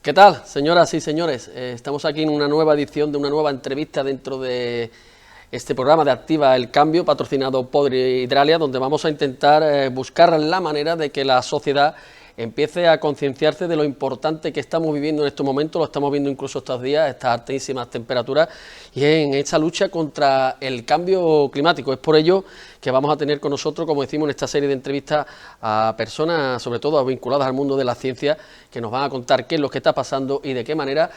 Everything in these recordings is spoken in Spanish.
¿Qué tal, señoras y señores? Estamos aquí en una nueva edición de una nueva entrevista dentro de este programa de Activa el Cambio, patrocinado por Hidralia, donde vamos a intentar buscar la manera de que la sociedad empiece a concienciarse de lo importante que estamos viviendo en estos momentos, lo estamos viendo incluso estos días, estas altísimas temperaturas, y en esta lucha contra el cambio climático. Es por ello que vamos a tener con nosotros, como decimos en esta serie de entrevistas, a personas, sobre todo vinculadas al mundo de la ciencia, que nos van a contar qué es lo que está pasando y de qué manera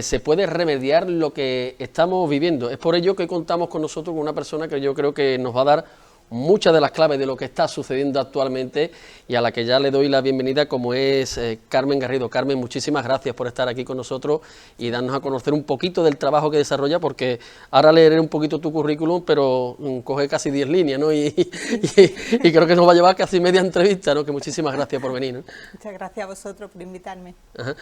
se puede remediar lo que estamos viviendo. Es por ello que contamos con nosotros con una persona que yo creo que nos va a dar muchas de las claves de lo que está sucediendo actualmente y a la que ya le doy la bienvenida, como es Carmen Garrido. Carmen, muchísimas gracias por estar aquí con nosotros y darnos a conocer un poquito del trabajo que desarrolla, porque ahora leeré un poquito tu currículum, pero coge casi 10 líneas, ¿no? Y creo que nos va a llevar casi media entrevista, ¿no? Que muchísimas gracias por venir, ¿no? Muchas gracias a vosotros por invitarme. Ajá.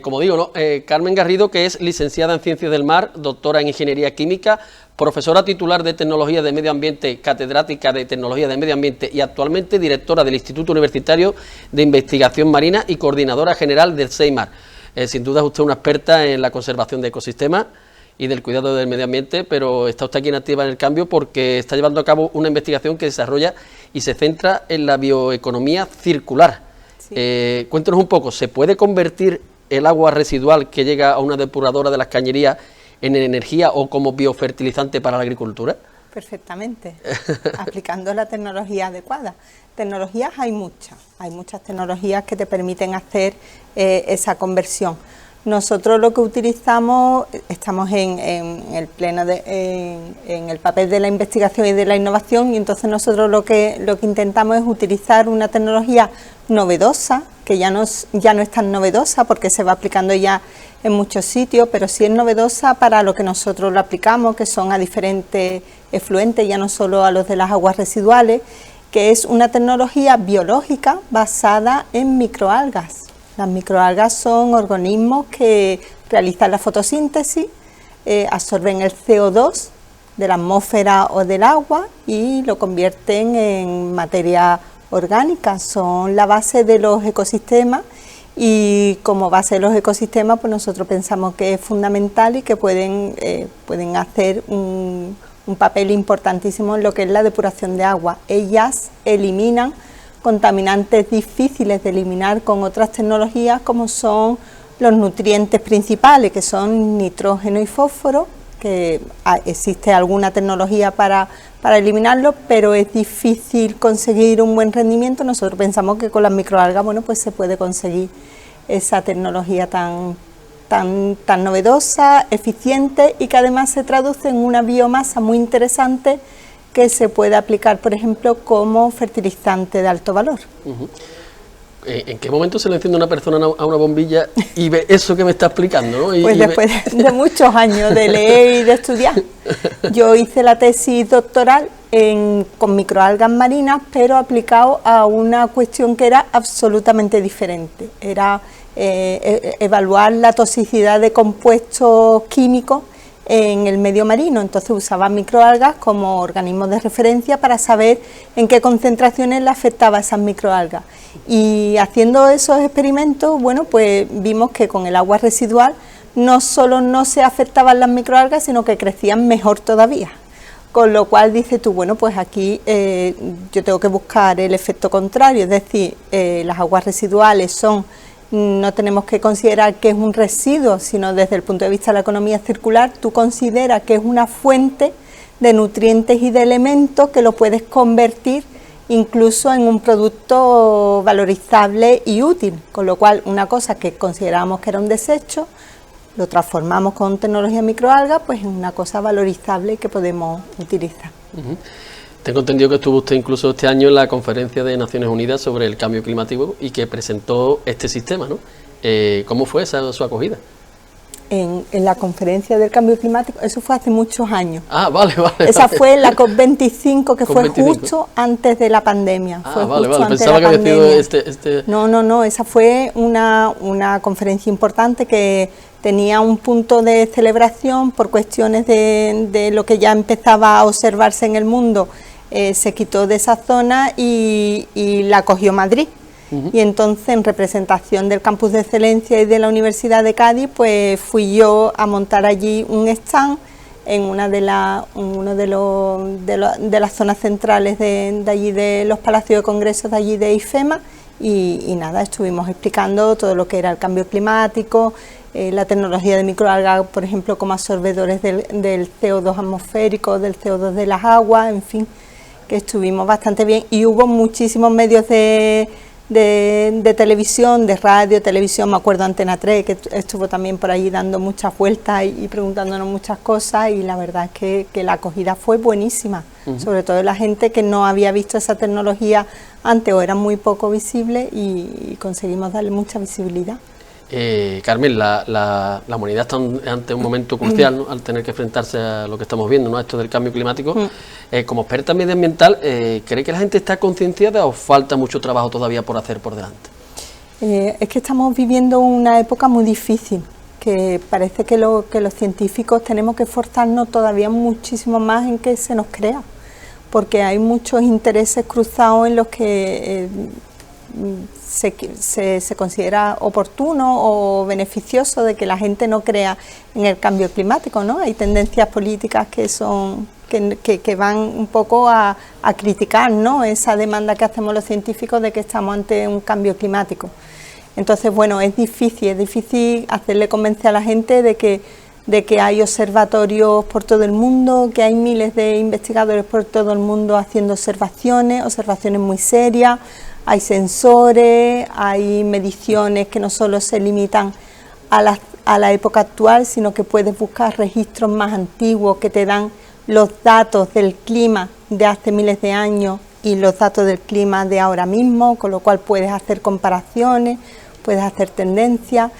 Como digo, ¿no? Carmen Garrido, que es licenciada en Ciencias del Mar, doctora en Ingeniería Química, profesora titular de Tecnología de Medio Ambiente, catedrática de Tecnología de Medio Ambiente y actualmente directora del Instituto Universitario de Investigación Marina y coordinadora general del SEIMAR. Sin duda es usted una experta en la conservación de ecosistemas y del cuidado del medio ambiente, pero está usted aquí en Activa en el Cambio porque está llevando a cabo una investigación que desarrolla y se centra en la bioeconomía circular. Sí. Cuéntanos un poco, ¿se puede convertir el agua residual que llega a una depuradora de las cañerías en energía o como biofertilizante para la agricultura? Perfectamente, aplicando la tecnología adecuada. Tecnologías hay muchas tecnologías que te permiten hacer esa conversión. Nosotros lo que utilizamos, estamos en el papel de la investigación y de la innovación, y entonces nosotros lo que intentamos es utilizar una tecnología novedosa, que ya no es tan novedosa porque se va aplicando ya en muchos sitios, pero sí es novedosa para lo que nosotros lo aplicamos, que son a diferentes efluentes, ya no solo a los de las aguas residuales, que es una tecnología biológica basada en microalgas. Las microalgas son organismos que realizan la fotosíntesis, absorben el CO2 de la atmósfera o del agua y lo convierten en materia orgánica. Son la base de los ecosistemas, y como base de los ecosistemas pues nosotros pensamos que es fundamental y que pueden hacer un papel importantísimo en lo que es la depuración de agua. Ellas eliminan contaminantes difíciles de eliminar con otras tecnologías, como son los nutrientes principales, que son nitrógeno y fósforo, que existe alguna tecnología para eliminarlo, pero es difícil conseguir un buen rendimiento. Nosotros pensamos que con las microalgas, bueno, pues se puede conseguir esa tecnología tan novedosa, eficiente, y que además se traduce en una biomasa muy interesante que se puede aplicar, por ejemplo, como fertilizante de alto valor. ¿En qué momento se le enciende una persona a una bombilla y ve eso que me está explicando, ¿no? Pues después de muchos años de leer y de estudiar. Yo hice la tesis doctoral con microalgas marinas, pero aplicado a una cuestión que era absolutamente diferente. Era evaluar la toxicidad de compuestos químicos en el medio marino. Entonces usaba microalgas como organismos de referencia para saber en qué concentraciones le afectaba esas microalgas. Y haciendo esos experimentos, bueno, pues vimos que con el agua residual no solo no se afectaban las microalgas, sino que crecían mejor todavía. Con lo cual dices tú, bueno, pues aquí yo tengo que buscar el efecto contrario, es decir, las aguas residuales no tenemos que considerar que es un residuo, sino desde el punto de vista de la economía circular, tú consideras que es una fuente de nutrientes y de elementos que lo puedes convertir incluso en un producto valorizable y útil, con lo cual una cosa que considerábamos que era un desecho, lo transformamos con tecnología microalga, pues en una cosa valorizable que podemos utilizar. Tengo entendido que estuvo usted incluso este año en la conferencia de Naciones Unidas sobre el cambio climático y que presentó este sistema, ¿no? ¿Cómo fue su acogida? En la conferencia del cambio climático, eso fue hace muchos años. Ah, vale. Esa fue la COP25, que fue justo antes de la pandemia. Vale. Pensaba que había sido No, esa fue una conferencia importante que tenía un punto de celebración por cuestiones de lo que ya empezaba a observarse en el mundo. Se quitó de esa zona y la cogió Madrid. Y entonces, en representación del Campus de Excelencia y de la Universidad de Cádiz, pues fui yo a montar allí un stand en una de las zonas centrales de allí, de los palacios de congresos de allí de IFEMA, y nada, estuvimos explicando todo lo que era el cambio climático, la tecnología de microalgas, por ejemplo, como absorbedores del CO2 atmosférico, del CO2 de las aguas, en fin, que estuvimos bastante bien, y hubo muchísimos medios de televisión, de radio, televisión, me acuerdo Antena 3, que estuvo también por allí dando muchas vueltas y preguntándonos muchas cosas, y la verdad es que la acogida fue buenísima, sobre todo la gente que no había visto esa tecnología antes o era muy poco visible, y conseguimos darle mucha visibilidad. Carmen, la humanidad está ante un momento crucial, ¿no?, al tener que enfrentarse a lo que estamos viendo, ¿no?, a esto del cambio climático. Como experta medioambiental, ¿cree que la gente está concienciada o falta mucho trabajo todavía por hacer por delante? Es que estamos viviendo una época muy difícil, que parece que los científicos tenemos que esforzarnos todavía muchísimo más en que se nos crea, porque hay muchos intereses cruzados en los que se considera oportuno o beneficioso de que la gente no crea en el cambio climático, ¿no? Hay tendencias políticas que van un poco a criticar, ¿no?, esa demanda que hacemos los científicos de que estamos ante un cambio climático. Entonces, bueno, es difícil hacerle convencer a la gente de que hay observatorios por todo el mundo, que hay miles de investigadores por todo el mundo haciendo observaciones muy serias. Hay sensores, hay mediciones que no solo se limitan a la época actual, sino que puedes buscar registros más antiguos que te dan los datos del clima de hace miles de años y los datos del clima de ahora mismo, con lo cual puedes hacer comparaciones, puedes hacer tendencias,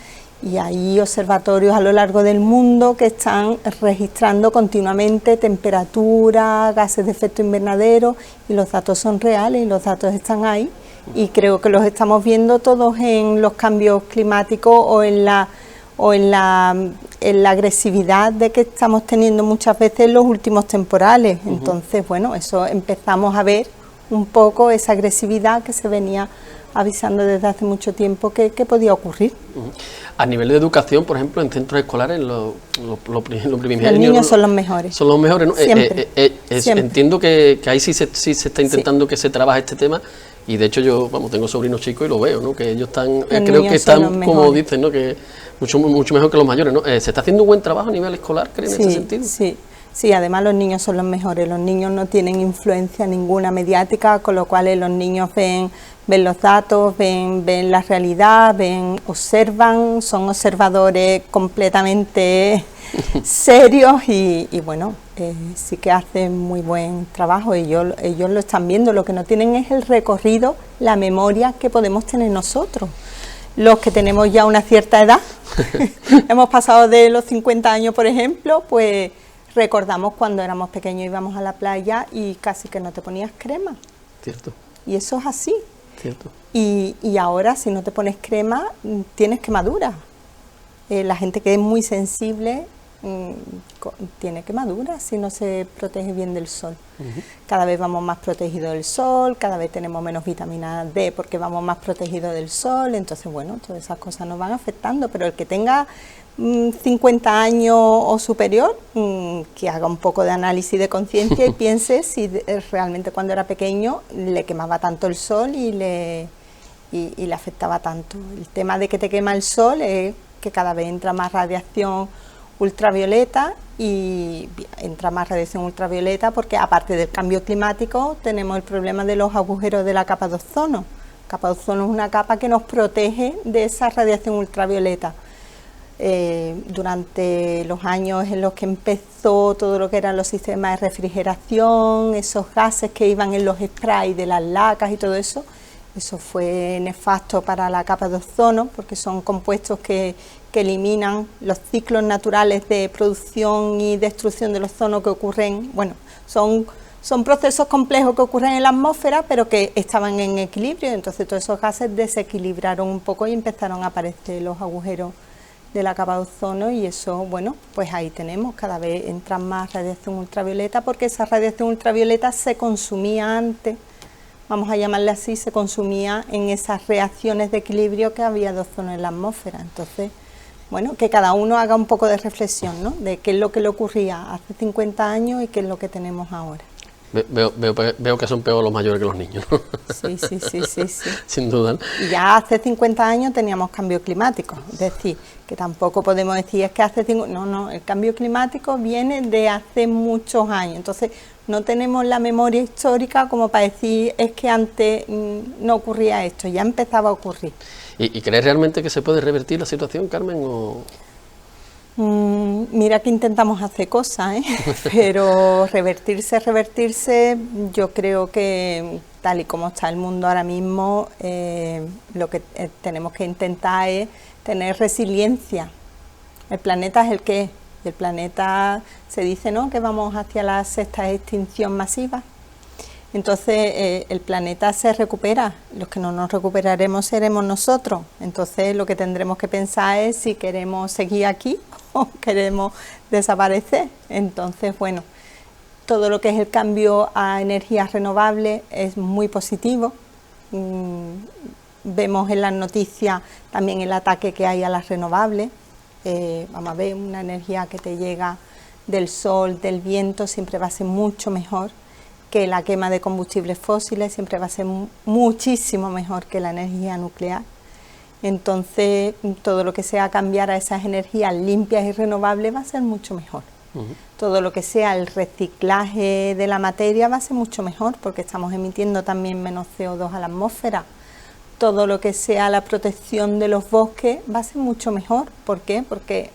y hay observatorios a lo largo del mundo que están registrando continuamente temperatura, gases de efecto invernadero, y los datos son reales y los datos están ahí. Y creo que los estamos viendo todos en los cambios climáticos o en la agresividad de que estamos teniendo muchas veces en los últimos temporales. Entonces, bueno, eso empezamos a ver un poco esa agresividad que se venía avisando desde hace mucho tiempo que podía ocurrir. A nivel de educación, por ejemplo, en centros escolares, los los niños son los mejores. Son los mejores, ¿no? Siempre. Siempre. Entiendo que ahí sí se está intentando que se trabaje este tema. Y de hecho yo, tengo sobrinos chicos y lo veo, ¿no?, que ellos están, creo que están, como dicen, ¿no?, que mucho mejor que los mayores, ¿no? ¿Se está haciendo un buen trabajo a nivel escolar, creen, en ese sentido? Sí, además los niños son los mejores, los niños no tienen influencia ninguna mediática, con lo cual los niños ven los datos, ven la realidad, observan, son observadores completamente serios y bueno, sí que hacen muy buen trabajo, ellos lo están viendo. Lo que no tienen es el recorrido, la memoria que podemos tener nosotros, los que tenemos ya una cierta edad. Hemos pasado de los 50 años, por ejemplo, pues recordamos cuando éramos pequeños, íbamos a la playa y casi que no te ponías crema. Cierto. Y eso es así. Cierto. Y ahora, si no te pones crema, tienes quemaduras. La gente que es muy sensible tiene quemaduras si no se protege bien del sol. Cada vez vamos más protegidos del sol, cada vez tenemos menos vitamina D porque vamos más protegidos del sol. Entonces, bueno, todas esas cosas nos van afectando, pero el que tenga 50 años o superior, que haga un poco de análisis de conciencia y piense si realmente cuando era pequeño le quemaba tanto el sol y le afectaba tanto. El tema de que te quema el sol es que cada vez entra más radiación ultravioleta, y entra más radiación ultravioleta porque aparte del cambio climático tenemos el problema de los agujeros de la capa de ozono. La capa de ozono es una capa que nos protege de esa radiación ultravioleta. Durante los años en los que empezó todo lo que eran los sistemas de refrigeración, esos gases que iban en los sprays de las lacas y todo eso, eso fue nefasto para la capa de ozono porque son compuestos que eliminan los ciclos naturales de producción y destrucción del ozono que ocurren, bueno, son procesos complejos que ocurren en la atmósfera pero que estaban en equilibrio, entonces todos esos gases desequilibraron un poco y empezaron a aparecer los agujeros de la capa de ozono, y eso, bueno, pues ahí tenemos, cada vez entra más radiación ultravioleta porque esa radiación ultravioleta se consumía antes vamos a llamarle así, se consumía en esas reacciones de equilibrio que había de ozono en la atmósfera. Entonces, bueno, que cada uno haga un poco de reflexión, ¿no?, de qué es lo que le ocurría hace 50 años y qué es lo que tenemos ahora. Veo que son peor los mayores que los niños, ¿no? Sí. Sin duda, ¿no? Y ya hace 50 años teníamos cambio climático, es decir, que tampoco podemos decir es que hace 50... No, el cambio climático viene de hace muchos años, entonces no tenemos la memoria histórica como para decir es que antes no ocurría esto, ya empezaba a ocurrir. ¿Y crees realmente que se puede revertir la situación, Carmen, o...? Mira que intentamos hacer cosas, pero revertirse, yo creo que tal y como está el mundo ahora mismo, lo que tenemos que intentar es tener resiliencia. El planeta es el que es, y el planeta se dice, ¿no?, que vamos hacia la sexta extinción masiva. Entonces el planeta se recupera, los que no nos recuperaremos seremos nosotros. Entonces lo que tendremos que pensar es si queremos seguir aquí o queremos desaparecer. Entonces, bueno, todo lo que es el cambio a energías renovables es muy positivo. Vemos en las noticias también el ataque que hay a las renovables. Vamos a ver, una energía que te llega del sol, del viento, siempre va a ser mucho mejor que la quema de combustibles fósiles, siempre va a ser muchísimo mejor que la energía nuclear. Entonces, todo lo que sea cambiar a esas energías limpias y renovables va a ser mucho mejor. Todo lo que sea el reciclaje de la materia va a ser mucho mejor, porque estamos emitiendo también menos CO2 a la atmósfera. Todo lo que sea la protección de los bosques va a ser mucho mejor. ¿Por qué? Porque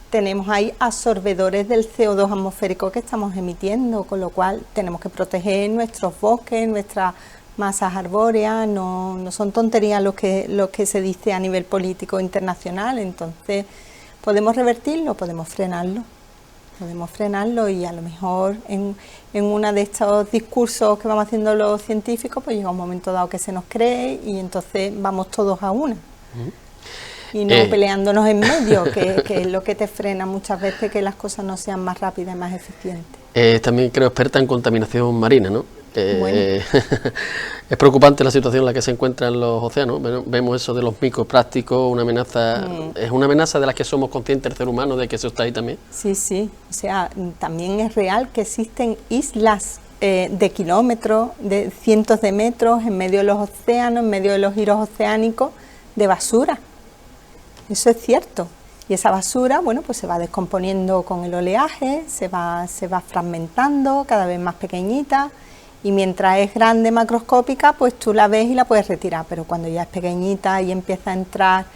tenemos ahí absorbedores del CO2 atmosférico que estamos emitiendo, con lo cual tenemos que proteger nuestros bosques, nuestras masas arbóreas. No son tonterías lo que se dice a nivel político internacional. Entonces, podemos revertirlo, podemos frenarlo y a lo mejor en uno de estos discursos que vamos haciendo los científicos, pues llega un momento dado que se nos cree y entonces vamos todos a una. Y no peleándonos en medio, que es lo que te frena muchas veces que las cosas no sean más rápidas y más eficientes. También creo experta en contaminación marina, ¿no? Bueno. Es preocupante la situación en la que se encuentran los océanos. Vemos eso de los microplásticos, una amenaza, es una amenaza de la que somos conscientes el ser humano, de que eso está ahí también. Sí, o sea, también es real que existen islas de kilómetros, de cientos de metros, en medio de los océanos, en medio de los giros oceánicos, de basura. Eso es cierto. Y esa basura, bueno, pues se va descomponiendo con el oleaje, se va fragmentando, cada vez más pequeñita, y mientras es grande, macroscópica, pues tú la ves y la puedes retirar, pero cuando ya es pequeñita y empieza a entrar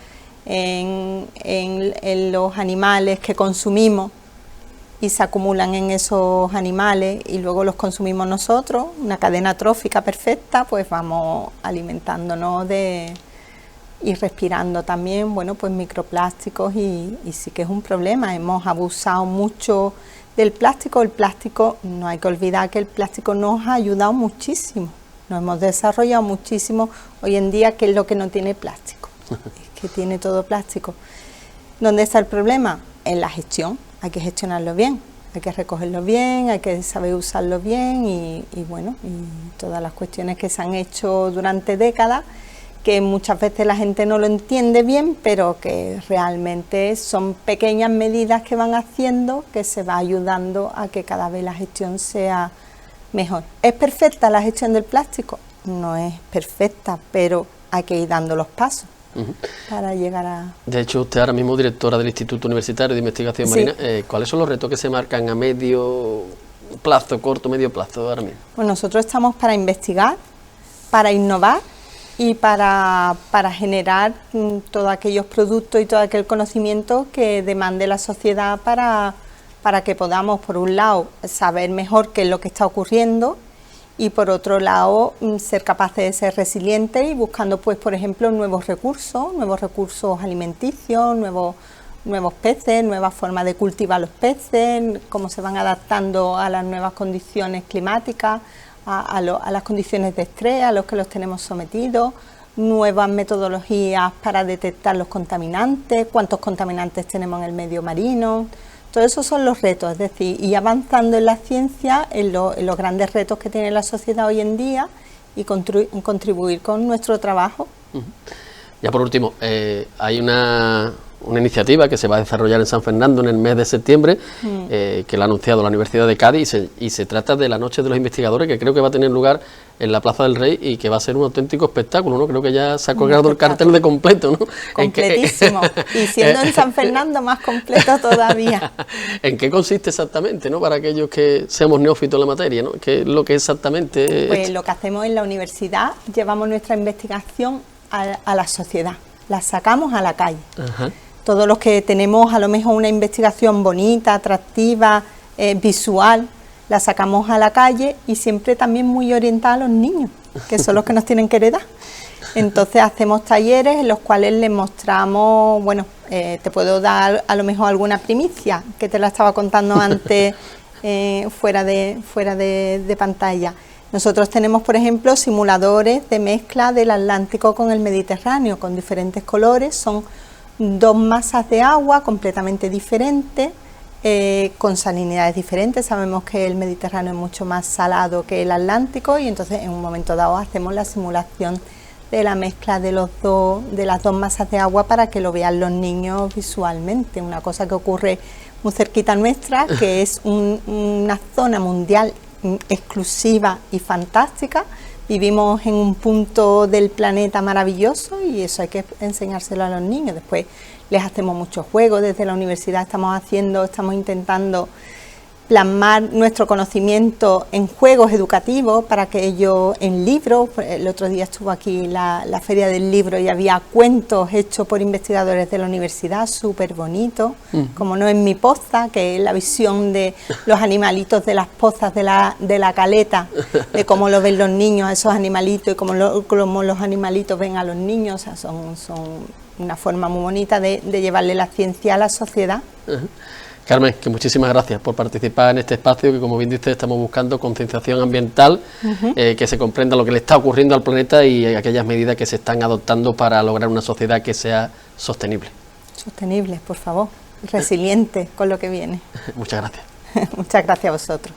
en los animales que consumimos y se acumulan en esos animales y luego los consumimos nosotros, una cadena trófica perfecta, pues vamos alimentándonos y respirando también, bueno, pues microplásticos y sí que es un problema. Hemos abusado mucho del plástico. El plástico, no hay que olvidar que el plástico nos ha ayudado muchísimo, nos hemos desarrollado muchísimo hoy en día, que es lo que no tiene plástico, es que tiene todo plástico. ¿Dónde está el problema? En la gestión, hay que gestionarlo bien, hay que recogerlo bien, hay que saber usarlo bien y bueno, y todas las cuestiones que se han hecho durante décadas, que muchas veces la gente no lo entiende bien, pero que realmente son pequeñas medidas que van haciendo que se va ayudando a que cada vez la gestión sea mejor. ¿Es perfecta la gestión del plástico? No es perfecta, pero hay que ir dando los pasos para llegar a... De hecho, usted ahora mismo directora del Instituto Universitario de Investigación Marina, ¿cuáles son los retos que se marcan a medio plazo, corto, medio plazo ahora mismo? Pues nosotros estamos para investigar, para innovar, y para generar todos aquellos productos y todo aquel conocimiento que demande la sociedad para que podamos, por un lado, saber mejor qué es lo que está ocurriendo y, por otro lado, ser capaces de ser resilientes y buscando, pues, por ejemplo, nuevos recursos alimenticios, nuevos peces, nuevas formas de cultivar los peces, cómo se van adaptando a las nuevas condiciones climáticas, a las condiciones de estrés a los que los tenemos sometidos, nuevas metodologías para detectar los contaminantes, cuántos contaminantes tenemos en el medio marino. Todo eso son los retos, es decir, y avanzando en la ciencia, en los grandes retos que tiene la sociedad hoy en día y contribuir con nuestro trabajo. Ya por último, hay una iniciativa que se va a desarrollar en San Fernando en el mes de septiembre, que la ha anunciado la Universidad de Cádiz, y se trata de la Noche de los Investigadores, que creo que va a tener lugar en la Plaza del Rey y que va a ser un auténtico espectáculo, ¿no? Creo que ya se ha colgado el cartel de completo, ¿no? Completísimo, y siendo en San Fernando más completo todavía. ¿En qué consiste exactamente, no? Para aquellos que seamos neófitos en la materia, ¿no? ¿Qué es lo que exactamente? Pues lo que hacemos en la universidad, llevamos nuestra investigación a la sociedad, la sacamos a la calle. Ajá. Todos los que tenemos a lo mejor una investigación bonita, atractiva, visual, la sacamos a la calle y siempre también muy orientada a los niños, que son los que nos tienen que heredar. Entonces hacemos talleres en los cuales les mostramos, bueno, te puedo dar a lo mejor alguna primicia, que te la estaba contando antes fuera de pantalla. Nosotros tenemos, por ejemplo, simuladores de mezcla del Atlántico con el Mediterráneo, con diferentes colores, son 2 masas de agua completamente diferentes, con salinidades diferentes. Sabemos que el Mediterráneo es mucho más salado que el Atlántico y entonces en un momento dado hacemos la simulación de la mezcla de las dos masas de agua para que lo vean los niños visualmente. Una cosa que ocurre muy cerquita nuestra, que es una zona mundial exclusiva y fantástica. Vivimos en un punto del planeta maravilloso y eso hay que enseñárselo a los niños. Después les hacemos muchos juegos, desde la universidad estamos intentando plasmar nuestro conocimiento en juegos educativos para que ellos, en libros, el otro día estuvo aquí la Feria del Libro y había cuentos hechos por investigadores de la universidad, súper bonitos, como no en Mi Poza, que es la visión de los animalitos de las pozas de la caleta, de cómo lo ven los niños a esos animalitos y cómo los animalitos ven a los niños. O sea, son una forma muy bonita de llevarle la ciencia a la sociedad. Carmen, que muchísimas gracias por participar en este espacio que, como bien dice, estamos buscando concienciación ambiental, que se comprenda lo que le está ocurriendo al planeta y aquellas medidas que se están adoptando para lograr una sociedad que sea sostenible. Sostenible, por favor, resiliente con lo que viene. Muchas gracias. Muchas gracias a vosotros.